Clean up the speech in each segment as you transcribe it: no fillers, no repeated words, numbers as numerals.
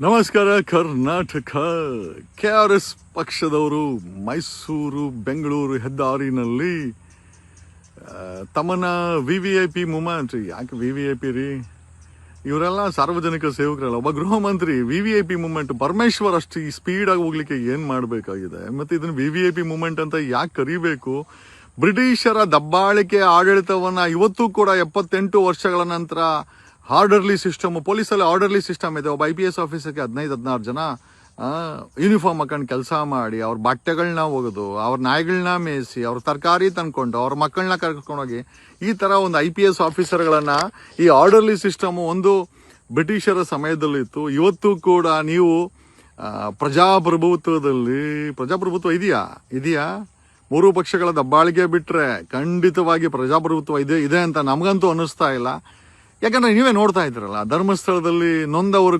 ನಮಸ್ಕಾರ ಕರ್ನಾಟಕ. KRS ಪಕ್ಷದವರು ಮೈಸೂರು ಬೆಂಗಳೂರು ಹೆದ್ದಾರಿನಲ್ಲಿ ತಮ್ಮನ್ನ VVIP ಮೂವ್ಮೆಂಟ್, ಯಾಕೆ VVIP ರೀ, ಇವರೆಲ್ಲ ಸಾರ್ವಜನಿಕ ಸೇವಕರಲ್ಲ. ಒಬ್ಬ ಗೃಹ ಮಂತ್ರಿ VVIP ಮೂವ್ಮೆಂಟ್, ಪರಮೇಶ್ವರ್ ಅಷ್ಟು ಈ ಸ್ಪೀಡ್ ಆಗಿ ಹೋಗ್ಲಿಕ್ಕೆ ಏನ್ ಮಾಡಬೇಕಾಗಿದೆ? ಮತ್ತೆ ಇದನ್ನ VVIP ಮೂವ್ಮೆಂಟ್ ಅಂತ ಯಾಕೆ ಕರಿಬೇಕು? ಬ್ರಿಟಿಷರ ದಬ್ಬಾಳಿಕೆ ಆಡಳಿತವನ್ನ ಇವತ್ತು ಕೂಡ 78 ವರ್ಷಗಳ ನಂತರ ಆರ್ಡರ್ಲಿ ಸಿಸ್ಟಮ್, ಪೊಲೀಸಲ್ಲಿ ಆರ್ಡರ್ಲಿ ಸಿಸ್ಟಮ್ ಇದೆ. ಒಬ್ಬ IPS ಆಫೀಸರ್ಗೆ 15-16 ಜನ ಯೂನಿಫಾರ್ಮ್ ಹಾಕೊಂಡು ಕೆಲಸ ಮಾಡಿ, ಅವ್ರ ಬಟ್ಟೆಗಳನ್ನ ಒಗೆದು, ಅವ್ರ ನಾಯಿಗಳನ್ನ ಮೇಯಿಸಿ, ಅವ್ರ ತರಕಾರಿ ತಂದ್ಕೊಂಡು, ಅವ್ರ ಮಕ್ಕಳನ್ನ ಕರ್ಕೊಂಡೋಗಿ, ಈ ತರ ಒಂದು IPS ಆಫೀಸರ್ಗಳನ್ನ ಈ ಆರ್ಡರ್ಲಿ ಸಿಸ್ಟಮ್ ಒಂದು ಬ್ರಿಟಿಷರ ಸಮಯದಲ್ಲಿತ್ತು. ಇವತ್ತು ಕೂಡ ನೀವು ಪ್ರಜಾಪ್ರಭುತ್ವ ಇದೆಯಾ? ಮೂರು ಪಕ್ಷಗಳ ದಬ್ಬಾಳಿಗೆ ಬಿಟ್ರೆ ಖಂಡಿತವಾಗಿ ಪ್ರಜಾಪ್ರಭುತ್ವ ಇದೆ ಅಂತ ನಮಗಂತೂ ಅನ್ನಿಸ್ತಾ ಇಲ್ಲ. ಯಾಕಂದ್ರೆ ನೀವೇ ನೋಡ್ತಾ ಇದ್ರಲ್ಲ, ಧರ್ಮಸ್ಥಳದಲ್ಲಿ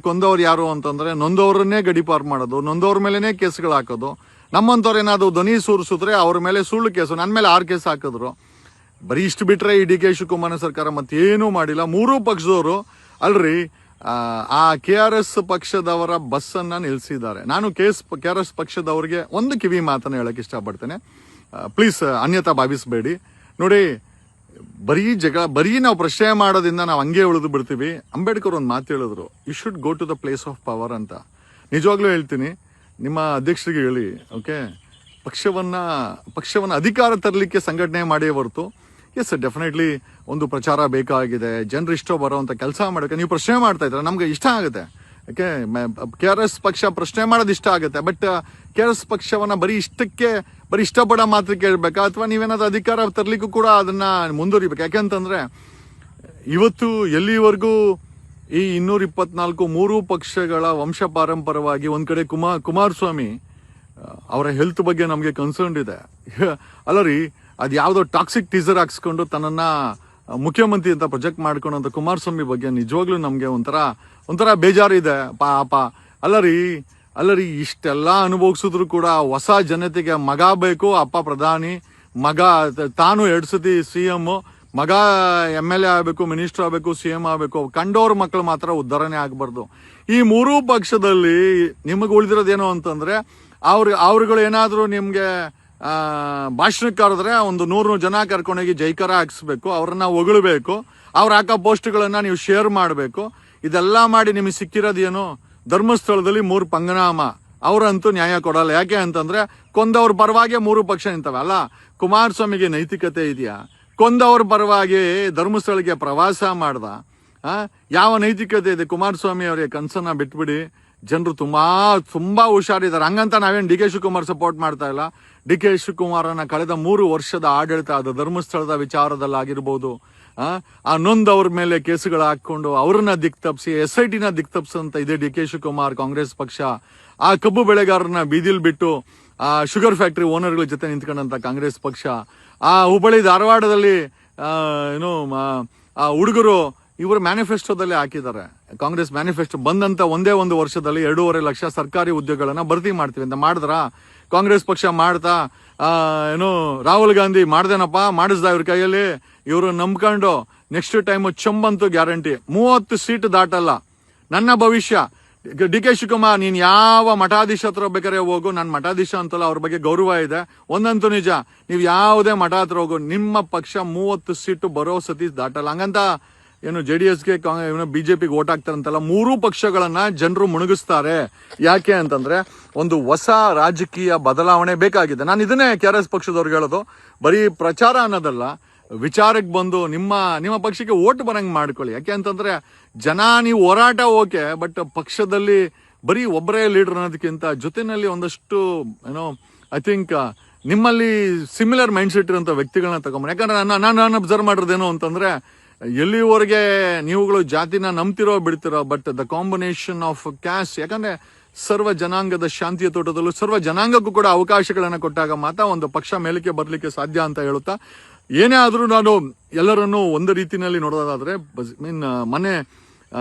ಕೊಂದವರು ಯಾರು ಅಂತಂದ್ರೆ ನೊಂದವರನ್ನೇ ಗಡಿಪಾರು ಮಾಡೋದು, ನೊಂದವ್ರ ಮೇಲೆನೇ ಕೇಸ್ಗಳು ಹಾಕೋದು. ನಮ್ಮಂತವ್ರು ಏನಾದ್ರು ಧ್ವನಿ ಸೂರಿಸಿದ್ರೆ ಅವ್ರ ಮೇಲೆ ಸುಳ್ಳು ಕೇಸು, ನನ್ನ ಮೇಲೆ 6 ಕೇಸ್ ಹಾಕಿದ್ರು. ಬರೀ ಇಷ್ಟು ಬಿಟ್ರೆ ಈ DK ಶಿವಕುಮಾರ್ ಸರ್ಕಾರ ಮತ್ತೇನೂ ಮಾಡಿಲ್ಲ. ಮೂರೂ ಪಕ್ಷದವರು ಅಲ್ರಿ ಆ KRS ಪಕ್ಷದವರ ಬಸ್ ಅನ್ನ ನಿಲ್ಸಿದ್ದಾರೆ. ನಾನು KRS ಪಕ್ಷದವರಿಗೆ ಒಂದು ಕಿವಿ ಮಾತನ್ನ ಹೇಳಕ್ ಇಷ್ಟಪಡ್ತೇನೆ. ಪ್ಲೀಸ್ ಅನ್ಯತಾ ಭಾವಿಸಬೇಡಿ. ನೋಡಿ, ಬರೀ ನಾವು ಪ್ರಶ್ನೆ ಮಾಡೋದ್ರಿಂದ ನಾವು ಹಂಗೆ ಉಳಿದು ಬಿಡ್ತೀವಿ. ಅಂಬೇಡ್ಕರ್ ಒಂದು ಮಾತು ಹೇಳಿದ್ರು, you should go to the place of power ಅಂತ. ನಿಜವಾಗ್ಲೂ ಹೇಳ್ತೀನಿ, ನಿಮ್ಮ ಅಧ್ಯಕ್ಷರಿಗೆ ಹೇಳಿ, ಓಕೆ, ಪಕ್ಷವನ್ನ ಅಧಿಕಾರ ತರಲಿಕ್ಕೆ ಸಂಘಟನೆ ಮಾಡೇ ಹೊರತು, ಎಸ್ ಡೆಫಿನೆಟ್ಲಿ ಒಂದು ಪ್ರಚಾರ ಬೇಕಾಗಿದೆ, ಜನರು ಇಷ್ಟ ಬರೋವಂಥ ಕೆಲಸ ಮಾಡೋಕೆ ನೀವು ಪ್ರಶ್ನೆ ಮಾಡ್ತಾ ಇದ್ರೆ ನಮ್ಗೆ ಇಷ್ಟ ಆಗುತ್ತೆ. ಯಾಕೆ KRS ಪಕ್ಷ ಪ್ರಶ್ನೆ ಮಾಡೋದು ಇಷ್ಟ ಆಗುತ್ತೆ. ಬಟ್ KRS ಪಕ್ಷವನ್ನ ಬರೀ ಇಷ್ಟಪಡೋ ಮಾತ್ರ ಕೇಳ್ಬೇಕಾ, ಅಥವಾ ನೀವೇನಾದ್ರೂ ಅಧಿಕಾರ ತರ್ಲಿಕ್ಕೂ ಕೂಡ ಅದನ್ನ ಮುಂದುವರಿಬೇಕು? ಯಾಕೆಂತಂದ್ರೆ ಇವತ್ತು ಎಲ್ಲಿವರೆಗೂ ಈ 224 ಮೂರು ಪಕ್ಷಗಳ ವಂಶ ಪಾರಂಪರವಾಗಿ ಒಂದ್ ಕಡೆ ಕುಮಾರಸ್ವಾಮಿ ಅವರ ಹೆಲ್ತ್ ಬಗ್ಗೆ ನಮಗೆ ಕನ್ಸರ್ನ್ ಇದೆ. ಅಲ್ಲ ರೀ, ಅದು ಯಾವ್ದೋ ಟಾಕ್ಸಿಕ್ ಟೀಸರ್ ಹಾಕ್ಸ್ಕೊಂಡು ತನ್ನನ್ನ ಮುಖ್ಯಮಂತ್ರಿ ಅಂತ ಪ್ರೊಜೆಕ್ಟ್ ಮಾಡ್ಕೊಂಡಂತ ಕುಮಾರಸ್ವಾಮಿ ಬಗ್ಗೆ ನಿಜವಾಗ್ಲೂ ನಮ್ಗೆ ಒಂಥರ ಬೇಜಾರಿದೆ ಪಾಪ. ಅಲ್ಲರಿ ಇಷ್ಟೆಲ್ಲ ಅನುಭವಿಸಿದ್ರು ಕೂಡ ಹೊಸ ಜನತೆಗೆ ಮಗ ಬೇಕು, ಅಪ್ಪ ಪ್ರಧಾನಿ, ಮಗ ತಾನು 2 ಸತಿ CM, ಮಗ MLA ಆಗ್ಬೇಕು, ಮಿನಿಸ್ಟರ್ ಆಗ್ಬೇಕು, CM ಆಗ್ಬೇಕು, ಕಂಡೋರ್ ಮಕ್ಕಳು ಮಾತ್ರ ಉದ್ಧಾರಣೆ ಆಗ್ಬಾರ್ದು. ಈ ಮೂರೂ ಪಕ್ಷದಲ್ಲಿ ನಿಮಗೆ ಉಳಿದಿರೋದೇನು ಅಂತಂದ್ರೆ, ಅವ್ರುಗಳು ಏನಾದ್ರು ನಿಮ್ಗೆ ಭಾಷಣಕ್ಕೆ ಕರೆದ್ರೆ ಒಂದು 100 ಜನ ಕರ್ಕೊಂಡೋಗಿ ಜೈಕಾರ ಹಾಕ್ಸ್ಬೇಕು, ಅವ್ರನ್ನ ಹೊಗಳಬೇಕು, ಅವ್ರ ಹಾಕೋ ಪೋಸ್ಟ್ಗಳನ್ನ ನೀವು ಶೇರ್ ಮಾಡಬೇಕು. ಇದೆಲ್ಲ ಮಾಡಿ ನಿಮಗೆ ಸಿಕ್ಕಿರೋದೇನು? ಧರ್ಮಸ್ಥಳದಲ್ಲಿ 3 ಪಂಗನಾಮ. ಅವರಂತೂ ನ್ಯಾಯ ಕೊಡಲ್ಲ. ಯಾಕೆ ಅಂತಂದ್ರೆ ಕೊಂದವ್ರ ಪರವಾಗಿ 3 ಪಕ್ಷ ನಿಂತವೆ. ಅಲ್ಲ, ಕುಮಾರಸ್ವಾಮಿಗೆ ನೈತಿಕತೆ ಇದೆಯಾ? ಕೊಂದವ್ರ ಪರವಾಗಿ ಧರ್ಮಸ್ಥಳಕ್ಕೆ ಪ್ರವಾಸ ಮಾಡ್ದ? ಯಾವ ನೈತಿಕತೆ ಇದೆ? ಕುಮಾರಸ್ವಾಮಿ ಅವರಿಗೆ ಕನ್ಸನ್ನ ಬಿಟ್ಬಿಡಿ. ಜನರು ತುಂಬಾ ಹುಷಾರಿದ್ದಾರೆ. ಹಂಗಂತ ನಾವೇನು DK ಶಿವಕುಮಾರ್ ಸಪೋರ್ಟ್ ಮಾಡ್ತಾ ಇಲ್ಲ. DK ಶಿವಕುಮಾರನ ಕಳೆದ 3 ವರ್ಷದ ಆಡಳಿತ, ಅದು ಧರ್ಮಸ್ಥಳದ ವಿಚಾರದಲ್ಲಾಗಿರ್ಬೋದು, ಆ ನೊಂದವ್ರ ಮೇಲೆ ಕೇಸುಗಳು ಹಾಕೊಂಡು ಅವ್ರನ್ನ ದಿಕ್ತಪ್ಸಿ, SIT ನ ದಿಕ್ತಪ್ಸಂತ ಇದೆ DK ಶಿವಕುಮಾರ್ ಕಾಂಗ್ರೆಸ್ ಪಕ್ಷ. ಆ ಕಬ್ಬು ಬೆಳೆಗಾರರನ್ನ ಬೀದಿಲ್ ಬಿಟ್ಟು ಆ ಶುಗರ್ ಫ್ಯಾಕ್ಟರಿ ಓನರ್ಗಳ ಜೊತೆ ನಿಂತ್ಕೊಂಡಂತ ಕಾಂಗ್ರೆಸ್ ಪಕ್ಷ. ಆ ಹುಬ್ಬಳ್ಳಿ ಧಾರವಾಡದಲ್ಲಿ ಆ ಹುಡುಗರು ಇವರು ಮ್ಯಾನಿಫೆಸ್ಟೋದಲ್ಲಿ ಹಾಕಿದ್ದಾರೆ. ಕಾಂಗ್ರೆಸ್ ಮ್ಯಾನಿಫೆಸ್ಟೋ ಬಂದಂತ ಒಂದೇ ಒಂದು ವರ್ಷದಲ್ಲಿ 2.5 ಲಕ್ಷ ಸರ್ಕಾರಿ ಉದ್ಯೋಗಗಳನ್ನ ಭರ್ತಿ ಮಾಡ್ತೀವಿ ಅಂತ ಮಾಡಿದ್ರ ಕಾಂಗ್ರೆಸ್ ಪಕ್ಷ ಮಾಡ್ತಾ ರಾಹುಲ್ ಗಾಂಧಿ ಮಾಡ್ದೇನಪ್ಪ, ಮಾಡಿಸ್ದ ಇವ್ರ ಕೈಯಲ್ಲಿ. ಇವರು ನಂಬ್ಕೊಂಡು ನೆಕ್ಸ್ಟ್ ಟೈಮ್ ಚಂಬಂತೂ ಗ್ಯಾರಂಟಿ 30 ಸೀಟ್ ದಾಟಲ್ಲ. ನನ್ನ ಭವಿಷ್ಯ DK ಶಿವಕುಮಾರ್, ನೀನ್ ಯಾವ ಮಠಾಧೀಶ ಹತ್ರ ಬೇಕಾರೆ ಹೋಗು, ನಾನು ಮಠಾಧೀಶ ಅಂತಲ್ಲ, ಅವ್ರ ಬಗ್ಗೆ ಗೌರವ ಇದೆ. ಒಂದಂತೂ ನಿಜ, ನೀವು ಯಾವುದೇ ಮಠ ಹತ್ರ ಹೋಗು, ನಿಮ್ಮ ಪಕ್ಷ 30 ಸೀಟು ಬರೋ ಸತಿ ದಾಟಲ್ಲ. ಹಂಗಂತ JDSಗೆ BJPಗೆ ಓಟ್ ಹಾಕ್ತಾರಂತಲ್ಲ. 3 ಪಕ್ಷಗಳನ್ನ ಜನರು ಮುಳುಗಿಸ್ತಾರೆ. ಯಾಕೆ ಅಂತಂದ್ರೆ ಒಂದು ಹೊಸ ರಾಜಕೀಯ ಬದಲಾವಣೆ ಬೇಕಾಗಿದೆ. ನಾನು ಇದನ್ನೇ KRS ಪಕ್ಷದವ್ರಿಗೆ ಹೇಳೋದು. ಬರೀ ಪ್ರಚಾರ ಅನ್ನೋದಲ್ಲ, ವಿಚಾರಕ್ಕೆ ಬಂದು ನಿಮ್ಮ ಪಕ್ಷಕ್ಕೆ ಓಟ್ ಬರಂಗ್ ಮಾಡ್ಕೊಳ್ಳಿ. ಯಾಕೆ ಅಂತಂದ್ರೆ ಜನ, ನೀವು ಹೋರಾಟ ಓಕೆ, ಬಟ್ ಪಕ್ಷದಲ್ಲಿ ಬರೀ ಒಬ್ಬರೇ ಲೀಡರ್ ಅನ್ನೋದಕ್ಕಿಂತ ಜೊತೆನಲ್ಲಿ ಒಂದಷ್ಟು ಐ ಥಿಂಕ್ ನಿಮ್ಮಲ್ಲಿ ಸಿಮಿಲರ್ ಮೈಂಡ್ ಸೆಟ್ ಇರುವಂತ ವ್ಯಕ್ತಿಗಳನ್ನ ತಗೊಂಬ. ಯಾಕಂದ್ರೆ ನಾನು ಅಬ್ಸರ್ವ್ ಮಾಡಿರೋದೇನು ಅಂತಂದ್ರೆ, ಎಲ್ಲಿವರೆಗೆ ನೀವುಗಳು ಜಾತಿನ ನಂಬ್ತಿರೋ ಬಿಡ್ತಿರೋ, but the combination of caste, ಯಾಕಂದ್ರೆ ಸರ್ವ ಜನಾಂಗದ ಶಾಂತಿಯ ತೋಟದಲ್ಲೂ ಸರ್ವ ಜನಾಂಗಕ್ಕೂ ಕೂಡ ಅವಕಾಶಗಳನ್ನ ಕೊಟ್ಟಾಗ ಮಾತ್ರ ಒಂದು ಪಕ್ಷ ಮೇಲಕ್ಕೆ ಬರ್ಲಿಕ್ಕೆ ಸಾಧ್ಯ ಅಂತ ಹೇಳುತ್ತಾ, ಏನೇ ಆದ್ರೂ ನಾನು ಎಲ್ಲರನ್ನೂ ಒಂದು ರೀತಿಯಲ್ಲಿ ನೋಡೋದಾದ್ರೆ, ಮೊನ್ನೆ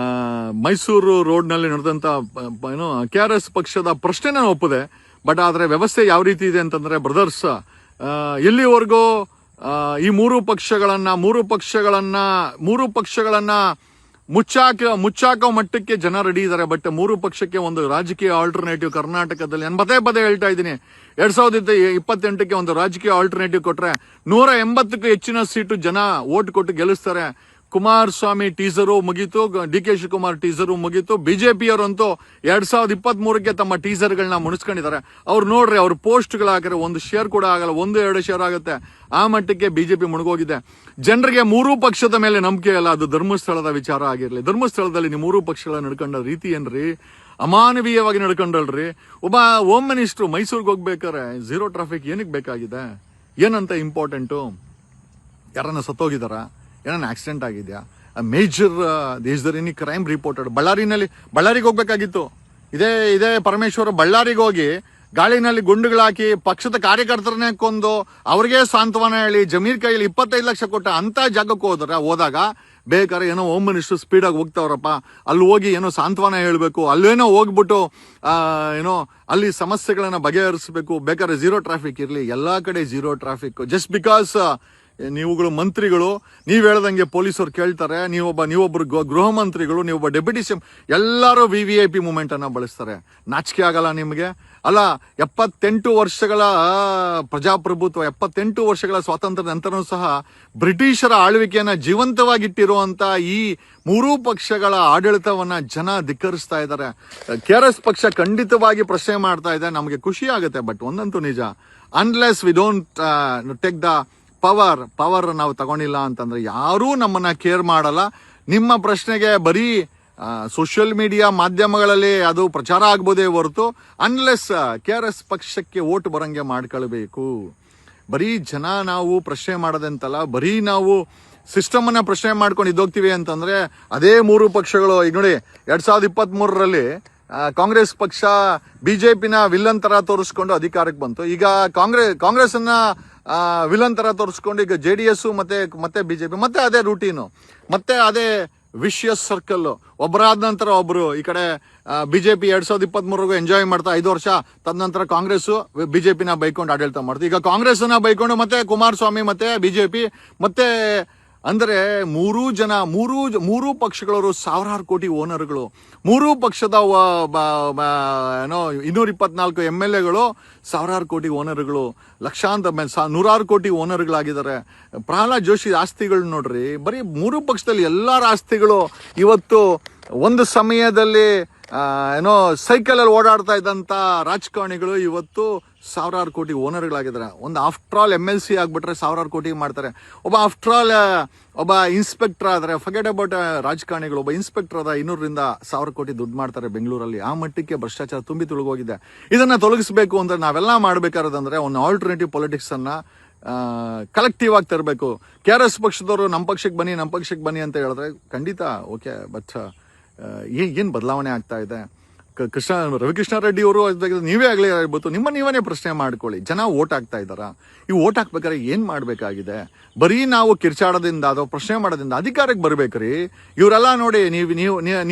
ಮೈಸೂರು ರೋಡ್ ನಲ್ಲಿ ನಡೆದಂತ KRS ಪಕ್ಷದ ಪ್ರಶ್ನೆ ನಾನು ಒಪ್ಪದೆ. ಬಟ್ ಆದ್ರೆ ವ್ಯವಸ್ಥೆ ಯಾವ ರೀತಿ ಇದೆ ಅಂತಂದ್ರೆ, ಬ್ರದರ್ಸ್, ಎಲ್ಲಿವರೆಗೂ ಈ ಮೂರು ಪಕ್ಷಗಳನ್ನ ಮುಚ್ಚಾಕೋ ಮಟ್ಟಕ್ಕೆ ಜನ ರೆಡಿ ಇದ್ದಾರೆ. ಬಟ್ ಮೂರು ಪಕ್ಷಕ್ಕೆ ಒಂದು ರಾಜಕೀಯ ಆಲ್ಟರ್ನೇಟಿವ್ ಕರ್ನಾಟಕದಲ್ಲಿ ನಾನು ಪದೇ ಹೇಳ್ತಾ ಇದ್ದೀನಿ. 2028ಕ್ಕೆ ಒಂದು ರಾಜಕೀಯ ಆಲ್ಟರ್ನೇಟಿವ್ ಕೊಟ್ರೆ 180ಕ್ಕೂ ಹೆಚ್ಚಿನ ಸೀಟು ಜನ ವೋಟ್ ಕೊಟ್ಟು ಗೆಲ್ಲಿಸ್ತಾರೆ. ಕುಮಾರಸ್ವಾಮಿ ಟೀಸರು ಮುಗೀತು, DK ಶಿವಕುಮಾರ್ ಟೀಸರು ಮುಗೀತು. ಬಿಜೆಪಿಯವರಂತೂ 2023ಕ್ಕೆ ತಮ್ಮ ಟೀಸರ್ಗಳನ್ನ ಮುಣಿಸ್ಕೊಂಡಿದ್ದಾರೆ. ಅವ್ರು ನೋಡ್ರಿ, ಅವ್ರ ಪೋಸ್ಟ್ಗಳು ಹಾಕಿದ್ರೆ ಒಂದು ಶೇರ್ ಕೂಡ ಆಗಲ್ಲ, 1-2 ಶೇರ್ ಆಗುತ್ತೆ. ಆ ಮಟ್ಟಕ್ಕೆ ಬಿಜೆಪಿ ಮುಳುಗೋಗಿದೆ. ಜನರಿಗೆ ಮೂರೂ ಪಕ್ಷದ ಮೇಲೆ ನಂಬಿಕೆ ಇಲ್ಲ. ಅದು ಧರ್ಮಸ್ಥಳದ ವಿಚಾರ ಆಗಿರ್ಲಿ. ಧರ್ಮಸ್ಥಳದಲ್ಲಿ ನೀವು ಮೂರೂ ಪಕ್ಷಗಳ ನಡ್ಕೊಂಡ ರೀತಿ ಏನ್ರಿ? ಅಮಾನವೀಯವಾಗಿ ನಡ್ಕೊಂಡಲ್ರಿ. ಒಬ್ಬ ಹೋಮ್ ಮಿನಿಸ್ಟರ್ ಮೈಸೂರಿಗೆ ಹೋಗ್ಬೇಕಾರೆ 0 ಟ್ರಾಫಿಕ್ ಏನಕ್ಕೆ ಬೇಕಾಗಿದೆ? ಏನಂತ ಇಂಪಾರ್ಟೆಂಟು? ಯಾರನ್ನ ಸತ್ತೋಗಿದಾರ? ಏನನ್ನ ಆಕ್ಸಿಡೆಂಟ್ ಆಗಿದೆಯಾ? Major is there any crime reported? ಬಳ್ಳಾರಿಗೆ ಹೋಗ್ಬೇಕಾಗಿತ್ತು. ಇದೇ ಪರಮೇಶ್ವರ್ ಬಳ್ಳಾರಿಗೆ ಹೋಗಿ ಗಾಳಿನಲ್ಲಿ ಗುಂಡುಗಳಾಕಿ ಪಕ್ಷದ ಕಾರ್ಯಕರ್ತರನ್ನೇ ಕೊಂದು ಅವ್ರಿಗೆ ಸಾಂತ್ವನ ಹೇಳಿ ಜಮೀರ್ ಕೈಯಲ್ಲಿ 25 ಲಕ್ಷ ಕೊಟ್ಟ ಅಂತ ಜಾಗಕ್ಕೆ ಹೋದಾಗ ಬೇಕಾದ್ರೆ ಏನೋ ಹೋಮ್ ಮಿನಿಸ್ಟರ್ ಸ್ಪೀಡಾಗಿ ಹೋಗ್ತಾವ್ರಪ್ಪ, ಅಲ್ಲಿ ಹೋಗಿ ಏನೋ ಸಾಂತ್ವನ ಹೇಳ್ಬೇಕು, ಅಲ್ಲೇನೋ ಹೋಗ್ಬಿಟ್ಟು ಏನೋ ಅಲ್ಲಿ ಸಮಸ್ಯೆಗಳನ್ನ ಬಗೆಹರಿಸಬೇಕು. ಬೇಕಾದ್ರೆ 0 ಟ್ರಾಫಿಕ್ ಇರಲಿ, ಎಲ್ಲಾ ಕಡೆ 0 ಟ್ರಾಫಿಕ್. ಜಸ್ಟ್ ಬಿಕಾಸ್ ನೀವುಗಳು ಮಂತ್ರಿಗಳು, ನೀವ್ ಹೇಳ್ದಂಗೆ ಪೊಲೀಸರು ಕೇಳ್ತಾರೆ, ನೀವೊಬ್ರು ಗೃಹ ಮಂತ್ರಿಗಳು, ನೀವೊಬ್ಬ ಡೆಪ್ಯೂಟಿ ಸಿಎಂ, ಎಲ್ಲರೂ VVIP ಮೂವ್ಮೆಂಟ್ ಅನ್ನ ಬಳಸ್ತಾರೆ. ನಾಚಿಕೆ ಆಗಲ್ಲ ನಿಮ್ಗೆ? ಅಲ್ಲ, 78 ವರ್ಷಗಳ ಪ್ರಜಾಪ್ರಭುತ್ವ, 78 ವರ್ಷಗಳ ಸ್ವಾತಂತ್ರ್ಯ ನಂತರನೂ ಸಹ ಬ್ರಿಟಿಷರ ಆಳ್ವಿಕೆಯನ್ನ ಜೀವಂತವಾಗಿಟ್ಟಿರುವಂತ ಈ ಮೂರೂ ಪಕ್ಷಗಳ ಆಡಳಿತವನ್ನ ಜನ ಧಿಕ್ಕರಿಸ್ತಾ ಇದ್ದಾರೆ. KRS ಪಕ್ಷ ಖಂಡಿತವಾಗಿ ಪ್ರಶ್ನೆ ಮಾಡ್ತಾ ಇದೆ. ನಮಗೆ ಖುಷಿ ಆಗುತ್ತೆ. ಬಟ್ ಒಂದಂತೂ ನಿಜ, unless we don't take the power ನಾವು ತಗೊಂಡಿಲ್ಲ ಅಂತಂದ್ರೆ ಯಾರೂ ನಮ್ಮನ್ನ ಕೇರ್ ಮಾಡಲ್ಲ. ನಿಮ್ಮ ಪ್ರಶ್ನೆಗೆ ಬರೀ ಸೋಷಿಯಲ್ ಮೀಡಿಯಾ ಮಾಧ್ಯಮಗಳಲ್ಲಿ ಅದು ಪ್ರಚಾರ ಆಗ್ಬೋದೇ ಹೊರತು ಅನ್ಲೆಸ್ KRS ಪಕ್ಷಕ್ಕೆ ವೋಟ್ ಬರಂಗೆ ಮಾಡ್ಕೊಳ್ಬೇಕು. ಬರೀ ಜನ ನಾವು ಪ್ರಶ್ನೆ ಮಾಡೋದಂತಲ್ಲ, ಬರೀ ನಾವು ಸಿಸ್ಟಮ್ ಅನ್ನ ಪ್ರಶ್ನೆ ಮಾಡ್ಕೊಂಡು ಇದ್ದೋಗ್ತೀವಿ ಅಂತಂದ್ರೆ ಅದೇ ಮೂರು ಪಕ್ಷಗಳು ಈಗ ನೋಡಿ 2023ರಲ್ಲಿ ಕಾಂಗ್ರೆಸ್ ಪಕ್ಷ ಬಿಜೆಪಿನ ವಿಲ್ಲನ್ ತರ ತೋರಿಸ್ಕೊಂಡು ಅಧಿಕಾರಕ್ಕೆ ಬಂತು. ಈಗ ಕಾಂಗ್ರೆಸ್ ಅನ್ನ ವಿಲನ್ ತರ ತೋರಿಸ್ಕೊಂಡು ಈಗ JDS ಮತ್ತೆ ಬಿಜೆಪಿ ಮತ್ತೆ ಅದೇ ರೂಟೀನು, ಮತ್ತೆ ಅದೇ ವಿಶಿಯಸ್ ಸರ್ಕಲ್. ಒಬ್ಬರಾದ ನಂತರ ಒಬ್ರು ಈ ಕಡೆ ಬಿಜೆಪಿ 2023 ಎಂಜಾಯ್ ಮಾಡ್ತಾ 5 ವರ್ಷ, ತದನಂತರ ಕಾಂಗ್ರೆಸ್ ಬಿಜೆಪಿನ ಬೈಕೊಂಡು ಆಡಳಿತ ಮಾಡ್ತು. ಈಗ ಕಾಂಗ್ರೆಸ್ ಅನ್ನ ಬೈಕೊಂಡು ಮತ್ತೆ ಕುಮಾರಸ್ವಾಮಿ ಮತ್ತೆ ಬಿಜೆಪಿ ಮತ್ತೆ ಅಂದ್ರೆ ಮೂರೂ ಪಕ್ಷಗಳವರು 1000 ಕೋಟಿ ಓನರ್ಗಳು. ಮೂರೂ ಪಕ್ಷದ ಏನೋ 224 MLAಗಳು 1000 ಕೋಟಿ ಓನರ್ಗಳು, ನೂರಾರು ಕೋಟಿ ಓನರ್ಗಳಾಗಿದ್ದಾರೆ. ಪ್ರಹ್ಲಾದ್ ಜೋಶಿ ಆಸ್ತಿಗಳು ನೋಡ್ರಿ, ಬರೀ ಮೂರೂ ಪಕ್ಷದಲ್ಲಿ ಎಲ್ಲರ ಆಸ್ತಿಗಳು ಇವತ್ತು ಒಂದು ಸಮಯದಲ್ಲಿ ಏನೋ ಸೈಕಲ್ ಅಲ್ಲಿ ಓಡಾಡ್ತಾ ಇದ್ದಂತ ರಾಜಕಾರಣಿಗಳು ಇವತ್ತು 1000 ಕೋಟಿ ಓನರ್ಗಳಾಗಿದ್ದಾರೆ. ಒಂದು ಆಫ್ಟರ್ ಆಲ್ MLC ಆಗ್ಬಿಟ್ರೆ 1000 ಕೋಟಿ ಮಾಡ್ತಾರೆ. ಒಬ್ಬ ಇನ್ಸ್ಪೆಕ್ಟರ್ ಆದ್ರೆ ಫರ್ಗೆಟ್ ಅಬೌಟ್ ರಾಜಕಾರಣಿಗಳು, ಒಬ್ಬ ಇನ್ಸ್ಪೆಕ್ಟರ್ ಆದ 200ರಿಂದ 1000 ಕೋಟಿ ದುಡ್ಡು ಮಾಡ್ತಾರೆ ಬೆಂಗಳೂರಲ್ಲಿ. ಆ ಮಟ್ಟಕ್ಕೆ ಭ್ರಷ್ಟಾಚಾರ ತುಂಬಿ ತುಳುಗೋಗಿದೆ. ಇದನ್ನ ತೊಲಗಿಸಬೇಕು ಅಂದ್ರೆ ನಾವೆಲ್ಲ ಮಾಡ್ಬೇಕಾದ್ರೆ ಒಂದು ಆಲ್ಟರ್ನೇಟಿವ್ ಪೊಲಿಟಿಕ್ಸ್ ಅನ್ನ ಕಲೆಕ್ಟಿವ್ ಆಗಿ ತರಬೇಕು. KRS ಪಕ್ಷದವರು ನಮ್ಮ ಪಕ್ಷಕ್ಕೆ ಬನ್ನಿ ಅಂತ ಹೇಳಿದ್ರೆ ಖಂಡಿತ ಓಕೆ. ಬಟ್ ಏನ್ ಬದಲಾವಣೆ ಆಗ್ತಾ ಇದೆ? ರವಿಕೃಷ್ಣ ರೆಡ್ಡಿ ಅವರು ನೀವೇ ಆಗ್ಲೇ ಹೇಳ್ಬೋದು, ನೀವೇ ಪ್ರಶ್ನೆ ಮಾಡ್ಕೊಳ್ಳಿ. ಜನ ವೋಟ್ ಹಾಕ್ತಾ ಇದ್ದಾರಾ? ಈ ವೋಟ್ ಹಾಕ್ಬೇಕಾದ್ರೆ ಏನ್ ಮಾಡ್ಬೇಕಾಗಿದೆ? ಬರೀ ನಾವು ಕಿರ್ಚಾಡೋದ್ರಿಂದ ಅಥವಾ ಪ್ರಶ್ನೆ ಮಾಡೋದ್ರಿಂದ ಅಧಿಕಾರಕ್ಕೆ ಬರ್ಬೇಕ್ರಿ. ಇವರೆಲ್ಲ ನೋಡಿ,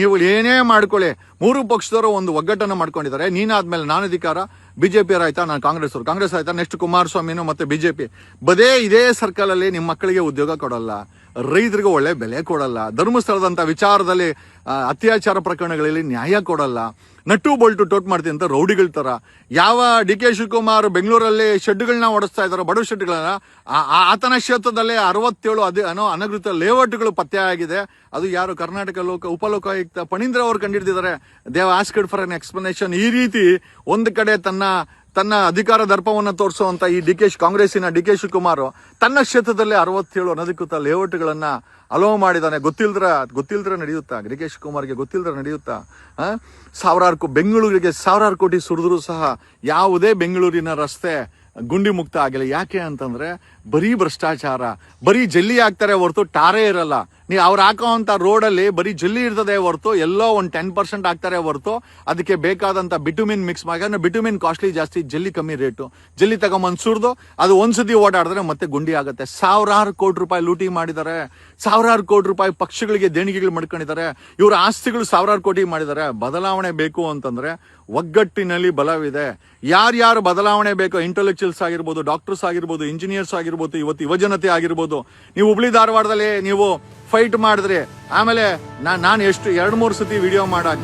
ನೀವು ಏನೇ ಮಾಡ್ಕೊಳ್ಳಿ, ಮೂರು ಪಕ್ಷದವರು ಒಂದು ಒಗ್ಗಟ್ಟನ್ನು ಮಾಡ್ಕೊಂಡಿದ್ದಾರೆ. ನೀನಾದ್ಮೇಲೆ ನಾನು ಅಧಿಕಾರ, ಬಿಜೆಪಿ ಆಯ್ತಾ ನಾನು ಕಾಂಗ್ರೆಸ್ ಆಯ್ತಾ, ನೆಕ್ಸ್ಟ್ ಕುಮಾರಸ್ವಾಮಿನೂ ಮತ್ತೆ ಬಿಜೆಪಿ. ಇದೇ ಸರ್ಕಲ್ ಅಲ್ಲಿ ನಿಮ್ಮ ಮಕ್ಕಳಿಗೆ ಉದ್ಯೋಗ ಕೊಡಲ್ಲ, ರೈತರಿಗೆ ಒಳ್ಳೆ ಬೆಲೆ ಕೊಡಲ್ಲ, ಧರ್ಮಸ್ಥಳದಂತ ವಿಚಾರದಲ್ಲಿ ಅತ್ಯಾಚಾರ ಪ್ರಕರಣಗಳಲ್ಲಿ ನ್ಯಾಯ ಕೊಡಲ್ಲ, ನಟ್ಟು ಬೋಲ್ಟು ಟೋಟ್ ಮಾಡ್ತೀನಿ ಅಂತ ರೌಡಿಗಳ ತರ. ಯಾವ DK ಶಿವಕುಮಾರ್ ಬೆಂಗಳೂರಲ್ಲಿ ಶೆಡ್ಗಳನ್ನ ಓಡಿಸ್ತಾ ಇದಾರೋ, ಬಡವ ಶೆಡ್ಗಳನ್ನ, ಆತನ ಕ್ಷೇತ್ರದಲ್ಲೇ 67 ಅನಧಿಕೃತ ಲೇಔಟ್ಗಳು ಪತ್ತೆ ಆಗಿದೆ. ಅದು ಯಾರು? ಕರ್ನಾಟಕ ಉಪಲೋಕಾಯುಕ್ತ ಫಣೀಂದ್ರ ಅವರು ಕಂಡಿಡಿದಿದ್ದಾರೆ. They have asked for an explanation. ಈ ರೀತಿ ಒಂದು ಕಡೆ ತನ್ನ ಅಧಿಕಾರ ದರ್ಪವನ್ನು ತೋರಿಸುವಂತ ಈ ಕಾಂಗ್ರೆಸ್ಸಿನ DK ಶಿವಕುಮಾರ್ ತನ್ನ ಕ್ಷೇತ್ರದಲ್ಲೇ 67 ಅನಧಿಕೃತ ಲೇಔಟ್ಗಳನ್ನ ಅಲೋ ಮಾಡಿದಾನೆ. ಗೊತ್ತಿಲ್ದ್ರೆ ನಡೆಯುತ್ತಾ? DK ಶಿವಕುಮಾರ್ಗೆ ಗೊತ್ತಿಲ್ದ್ರೆ ನಡೆಯುತ್ತಾ? ಬೆಂಗಳೂರಿಗೆ 1000 ಕೋಟಿ ಸುರಿದ್ರು ಸಹ ಯಾವುದೇ ಬೆಂಗಳೂರಿನ ರಸ್ತೆ ಗುಂಡಿ ಮುಕ್ತ ಆಗಿಲ್ಲ. ಯಾಕೆ ಅಂತಂದ್ರೆ ಬರೀ ಭ್ರಷ್ಟಾಚಾರ, ಬರೀ ಜಲ್ಲಿ ಹಾಕ್ತಾರೆ ಹೊರತು ಟಾರೇ ಇರಲ್ಲ. ನೀವು ಅವ್ರು ಹಾಕೋಂತ ರೋಡಲ್ಲಿ ಬರೀ ಜಲ್ಲಿ ಇರ್ತದೆ ಹೊರತು ಎಲ್ಲೋ ಒಂದು 10% ಹಾಕ್ತಾರೆ ಹೊರತು ಅದಕ್ಕೆ ಬೇಕಾದಂತ ಬಿಟುಮಿನ್ ಮಿಕ್ಸ್ ಮಾಡಿ. ಬಿಟುಮಿನ್ ಕಾಸ್ಟ್ಲಿ ಜಾಸ್ತಿ, ಜಲ್ಲಿ ಕಮ್ಮಿ ರೇಟು. ಜಲ್ಲಿ ತಗೊಂಬಂದ್ ಸುರಿದು ಅದು ಒಂದ್ಸತಿ ಓಡಾಡಿದ್ರೆ ಮತ್ತೆ ಗುಂಡಿ ಆಗುತ್ತೆ. 1000 ಕೋಟಿ ರೂಪಾಯಿ ಲೂಟಿ ಮಾಡಿದ್ದಾರೆ. 1000 ಕೋಟಿ ರೂಪಾಯಿ ಪಕ್ಷಗಳಿಗೆ ದೇಣಿಗೆಗಳು ಮಾಡ್ಕೊಂಡಿದ್ದಾರೆ. ಇವರ ಆಸ್ತಿಗಳು 1000 ಕೋಟಿ ಮಾಡಿದ್ದಾರೆ. ಬದಲಾವಣೆ ಬೇಕು ಅಂತಂದ್ರೆ ಒಗ್ಗಟ್ಟಿನಲ್ಲಿ ಬಲವಿದೆ. ಯಾರ್ಯಾರು ಬದಲಾವಣೆ ಬೇಕೋ, ಇಂಟೆಲೆಕ್ಚುಯಲ್ಸ್ ಆಗಿರ್ಬೋದು, ಡಾಕ್ಟರ್ಸ್ ಆಗಿರ್ಬೋದು, ಇಂಜಿನಿಯರ್ಸ್ ಆಗಿರ್ಬೋದು, ಇವತ್ತು ಯುವಜನತೆ ಆಗಿರ್ಬೋದು. ನೀವು ಹುಬ್ಳಿ ಧಾರವಾಡದಲ್ಲಿ ನೀವು ಫೈಟ್ ಮಾಡಿದ್ರೆ ಆಮೇಲೆ ನಾನು ಎಷ್ಟು 2-3 ಸತಿ ವಿಡಿಯೋ ಮಾಡಾಕ